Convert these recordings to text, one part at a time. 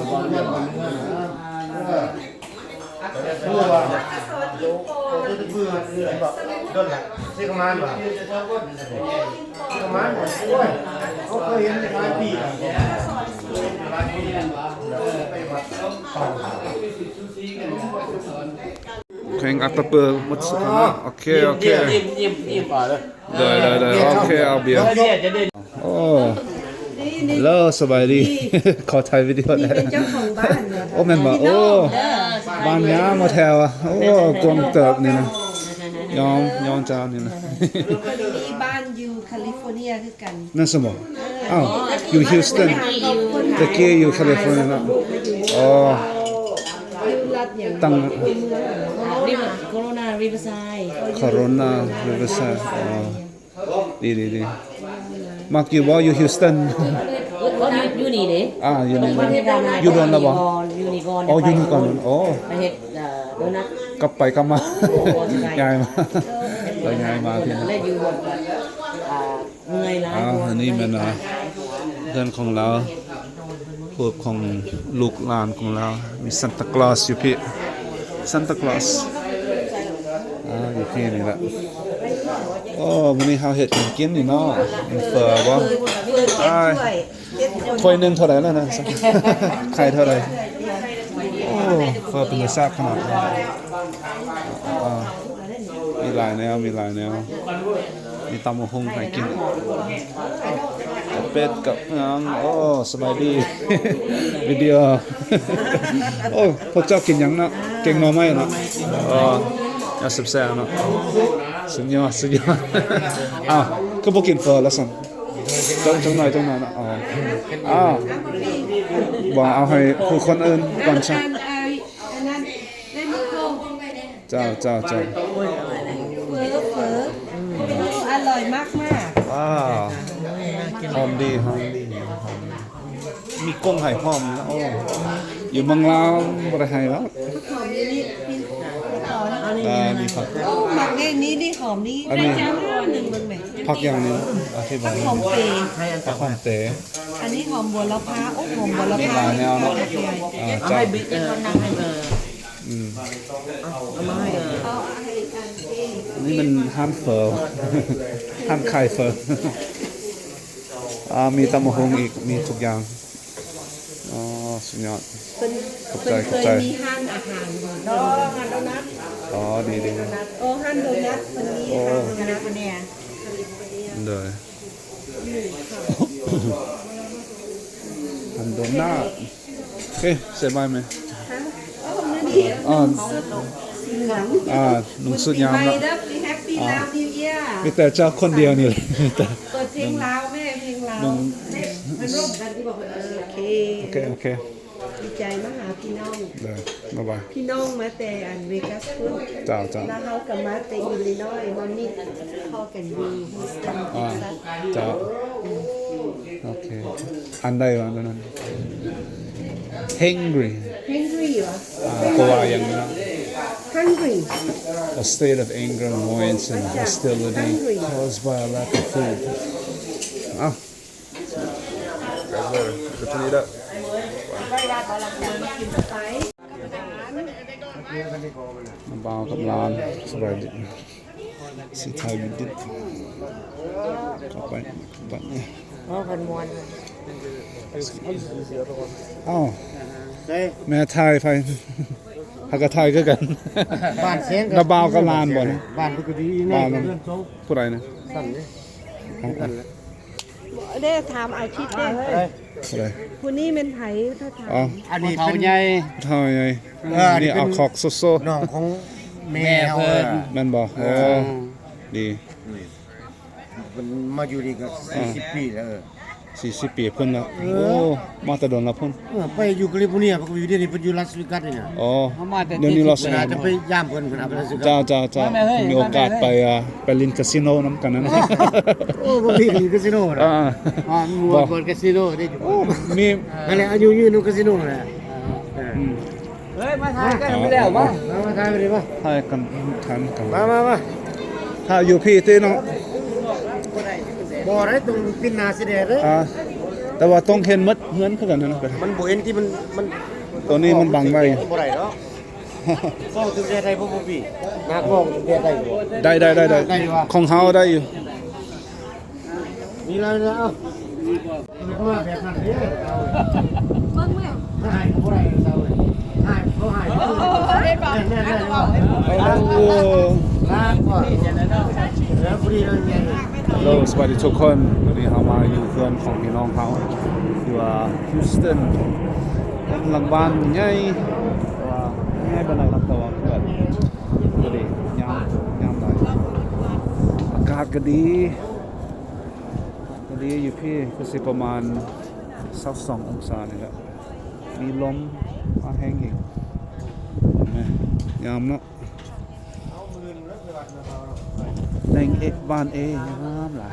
ผู้ว่าผู้บอกโดนละซีกมันว่ะซีกมันเขาเคยเห็นในร้านปีแข่งอัตเปอร์มุดสุดนะโอเคโอเคเลยโอเคเอาเบียร์โอ้แล้วสบายดีขอถ่ายวิดีโอได้เป็นเจ้าของบ้านโอ้แม่นบอกโอ้บ้านย้ามาแถวอ่ะโอ้กวงเติบนี่นะยอมจานนี่นะมีบ้านอยู่แคลิฟอร์เนียคือกันนั่นสมองอ้าวอยู่ฮิวสตันตะกี้อยู่แคลิฟอร์เนียนะอ๋อตั้งโคโรนาริเวอร์ไซด์อ๋อดีมักอยู่บ่อยู่ฮิวสตันอยู่นี่เด้อยู่นี่อยู่โดนแล้วบ่อยู่นี่ก่อนอ๋ออยู่นี่ก่อนอ๋อไปเฮ็ดโดนัทกลับไปกลับมาย้ายมาแล้วย้ายมาที่นี่แล้วอยู่บนเมื่อยล้าอันนี้มันเพื่อนของเราพวกของลูกหลานของเรามีซานตาคลอสอยู่พี่ซานตาคลอสอยู่ที่นี่แหละโอ้วันนี้เฮาเฮ็ดกินนี่เนาะเฟอบ่ถ้วยนึงเท่าไหร่แล้วนะไข่เท่าไหร่โอ้เฟอเป็นรสชาติขนาดนี้มีหลายแนวมีตำบักหุ่งให้กินเป็ดกับโอ้สบายดีวิดีโอโอ้พวกเจ้ากินยังนะเก่งหน่อไม้เนาะอย่าแซ่บๆเนาะสุดยอดอ้าวก็บ่กินเฟอแล้วสั่นจังหน่อยเนาะบอกเอาให้ผู้คนอื่นก่อนใช่เจ้าเฟออร่อยมากว้าวหอมดีมีกุ้งไห่หอมนะโอ้อยู่เมืองลาวบ่ได้ไห่แล้วหอมนี่นี่ผักโอ้หมักนี่หอมนี่ได้จ้าหนึ่งมันไหมผักอย่างนี้อธิบายหอมเต๋ผักหอมเต๋อันนี้หอมบัวละพาโอ้หอมบัวละพาแนวเนาะเอาให้บิ๊กนั่งให้เอามาให้นี่มันฮั่นเฟอร์ฮั่นไข่เฟอร์มีตำบักหุ่งอีกมีทุกอย่างสุดยอดขอบใจมีห้านอาหารโดนัทดีโอ้ห้านโดนัทมันมีห้านโดนัทเนี่ยเลยฮันโดนัทโอเคเสร็จไหมนุ่งสุดยามแล้วมีแต่เจ้าคนเดียวนี่เลยเปิดเพลงลาวแม่เพลงลาวมันร่วมกันที่บอกโอเคดีใจมาหาพี่น้องเลยบ๊ายบายพี่น้องมาแต่เวกัสพุ่นจ้าแล้วเขากับมาแต่อิลลินอยส์วันนี้เข้ากันอยู่ฮิวสตันจ้าโอเคอันใดวะนั้น hungry เหรอก็ว่าอย่างนั้น hungry a state of anger annoyance and hostility caused by a lack of food Good to meet upเบากับร้านสบายดีสีไทยดิบเข้าไปคนมวนแม่ไทยไปฮักกะไทยก็กันบ้านเสียงระเบากับร้านบ่นะบ้านปกตินี่ผู้ใดนะสั่นเลยได้ถามอาชีพได้ผู้ใดผู้นี้เป็นไผถ้าถามอันนี้เป็นใหญ่นี่เอาคอกโซน้องของแม่เพิ่นมันบ่ดีมันมาอยู่นี่ก็40ปีแล้ว40 ปีเพิ่นแล้วโอ้มาแต่โดนแล้วเพิ่นไปอยู่แคลิฟอร์เนียก็อยู่ที่นี่เพิ่นอยู่ลาสเวกัสนี่อ๋อเดี๋ยวนี้ลาสเวกัสจะไปย่ามเพิ่นเอาไปลาสเวกัสจ้ามีโอกาสไปลินคาสิโนนำกันนะโอ้บ่มีลินคาสิโนนะบ่คาสิโนได้อยู่มีอะไรอายุยืนในคาสิโนน่ะเฮ้ยมาถ่ายกันไปแล้วบ่มาถ่ายไปดิบ่ถ่ายกันมาถ้าอยู่พี่ติเนาะบ่ได้ตรงปินนาสิเด้เด้ แต่ว่าต้องเห็นหมดเฮือนคือกันนะ มันบ่เห็นที่มัน ตัวนี้มันบังไว้ บ่ได้เนาะก็ถึงได้ได้บ่พี่นักร้องถึงได้บ่ ได้ของเฮาได้อยู่ มีแล้วนะเอ้ามาแบบนั้นเด้อเอาเบิ่งแม่ให้บ่ได้เอาให้เขาให้แน่ๆไปแล้วลากก่อนแล้วพอดีเราเนี่ย ฮัลโหลสวัสดีทุกคนวันนี้เรามาอยู่เพื่อนของพี่น้องเขาอยู่ฮิวสตันหลังบ้านใหญ่ว่าง่ายเป็นไรครับแต่ว่าเกิดพอดียามได้อากาศก็ดีอยู่พี่ก็สิประมาณ22องศานี่แหละมีลมมาแห้งอีกแม่ยามเนาะในบ้านงามหลาย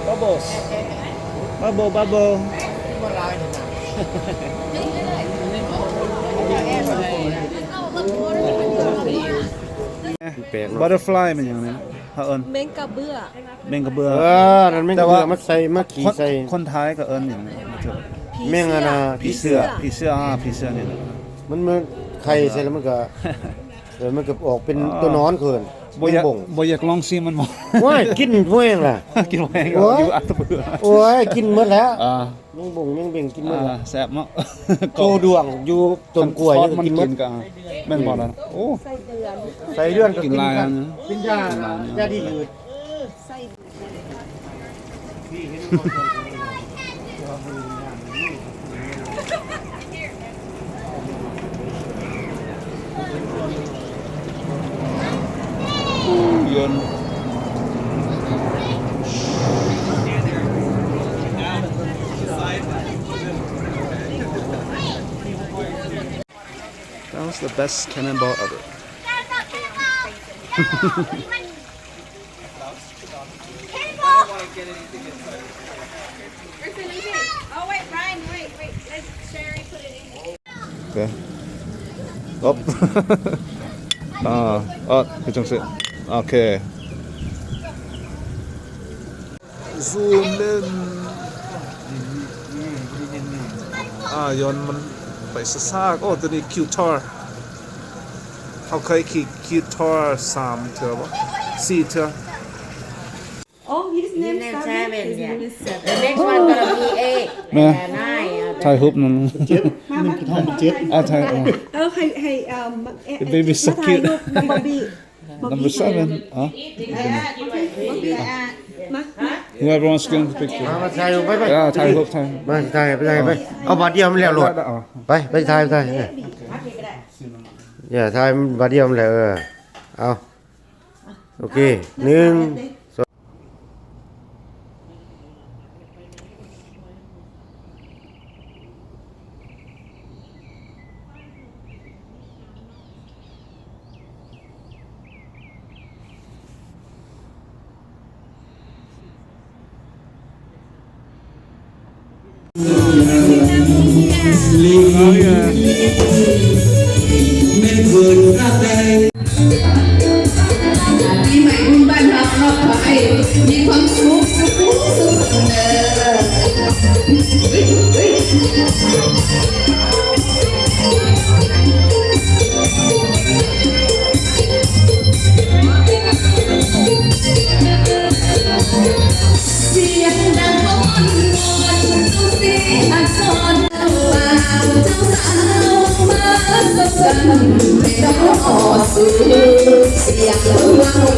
Bubble Butterfly มันอย่างนี้เฮาเอิ้น เมงกะเบื่อ แมงกระเบือ นั่นแม่งก็มาใส่มาขี่ใส่ คนไทยก็เอิ้นอย่างนี้ แม่งอะนะ ผีเสื้อนี่นะ มันไข่ใส่แล้วมันก็มันก็ออกเป็นตัวนอนเกิน บ่อยากลองซิมันบ่ ว้ายกินพวกเองล่ะ กินแพงอยู่อัตเบือ โอ้ยกินหมดแล้ว แมง แม่งเบ่งกินหมดแล้ว แซ่บเนาะ โตดวงอยู่ต้นกล้วย มัน กินหม กิ ด นกันแม่นบ่ล่ะโอ้ ไส้เดือน ใส่เดือนก็ กินลายอันนะ กินยาดีอืด ไส้ ยนต์That was the best cannonball ever. Oh wait, Ryan, wait. Let Sherry put it in. Okay. Up. 그 정도. Okay. Zoom in. ยนต์มันไปซ่าๆโอ้ตัวนี้คิวทอร์เขาเคยขี่คิวทอร์3 เทื่อบ่4 เทื่อ Oh, his name name Seven. Seven, His yeah. name is Seven. The next one gonna be 8 แม่ and 9. ถ่ายรูปนั่น ถ่าย ให้The baby is so มาถ่าย cute. รูปน้องบอบบี้ Number 7 Whoever wants to get in the picture มาถ่ายรูปไป ถ่ายรูปถ่าย มาถ่ายไปเอาบาดเดียวมันแล้วโหลดไปถ่ายอย่าถ่ายบาดเดียวมันแล้วเอาโอเค1ปีใหม่บุญบ้านเราเราขอให้มีความสุขสุขเสียงดังก้อนวอนทุกเสียงสอนเจ้าบ่าวเจ้าสาวมาสักกันให้ดอกสู่เสียงว้าว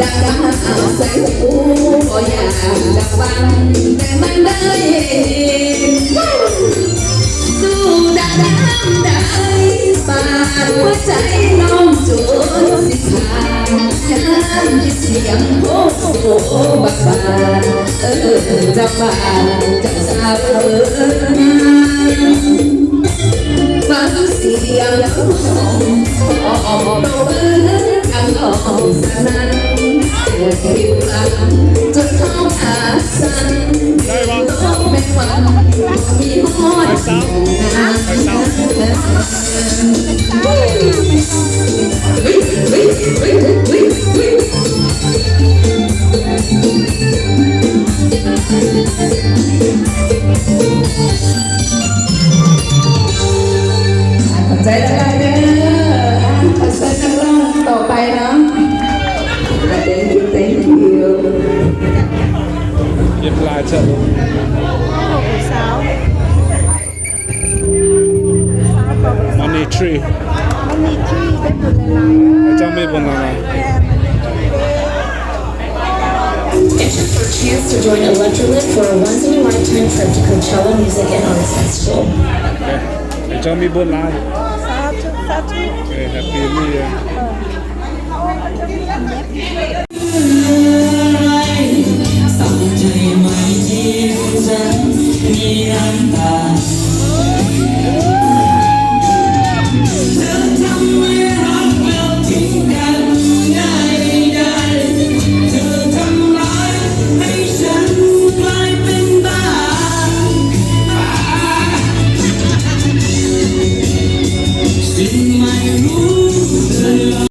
ดังเอาใส่หูก็อยากจะฟังแต่มันได้ดูดังได้ปาดหัวใจน้องจนสิขาดฉันยินเสียงโอ้โหบักบานรับบานจะสาบฟังเสียงของโดนกันออกสนั่นปวดผิวหลังจนท้องขาสั่น มีฮอดสงน้ำใจใจเด้อขอเชิญนักร้องต่อไปเนาะ Thank you เย็บลายเจ้า Money tree มันมีที่ได้บุญหลาย ไอ้เจ้าไม่บนอะไร Enter for a chance to join Electrolit for a once-in-a-lifetime trip to Coachella Music and Arts Festival. ไอ้เจ้ามีบนลาย ๆสาธุสาธุ Happy New Year ส่งใจไม่ที่ฉันมีน้ำตา